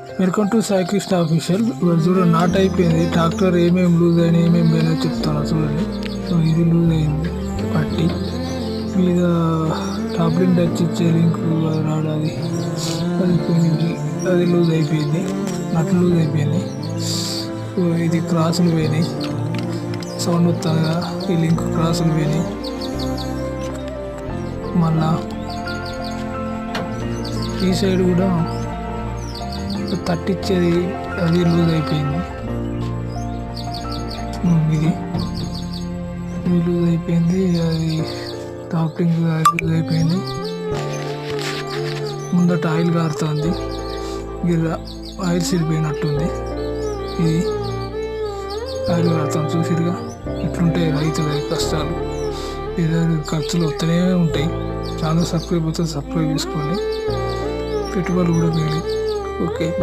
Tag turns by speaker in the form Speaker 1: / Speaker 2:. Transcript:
Speaker 1: Welcome to Sai Krishna official. ఇవాళ చూడండి, not అయిపోయింది. ట్రాక్టర్ ఏమేమి లూజ్ అయినాయి, ఏమేమి పోయినా చెప్తాను చూడండి. సో ఇది లూజ్ అయింది, పట్టి మీద టాప్లింగ్ టచ్ ఇచ్చే లింక్ రాడాది, అది పోయింది, అది లూజ్ అయిపోయింది, నట్లు లూజ్ అయిపోయింది. సో ఇది క్రాసులు పోయినాయి, సౌండ్ వస్తుంది కదా, ఈ లింక్ క్రాసులు పోయినాయి. మళ్ళా ఈ సైడ్ కూడా తట్టిచ్చేది అది లూజ్ అయిపోయింది. ఇది లూజ్ అయిపోయింది, అది టాపింగ్ లూజ్ అయిపోయింది. ముందట ఆయిల్ కారుతుంది, గిర్ర ఆయిల్ సిరిపోయినట్టుంది. ఇది ఆయిల్ కారుతుంది, చూసిరుగా. ఇట్లుంటాయి రైతుల కష్టాలు. ఏదైనా ఖర్చులు వస్తూనే ఉంటాయి. చాలా సబ్స్క్రైబ్ అవుతుంది, సబ్స్క్రైబ్ చేసుకోండి. పెట్టుబడులు కూడా మేలు. ఓకే.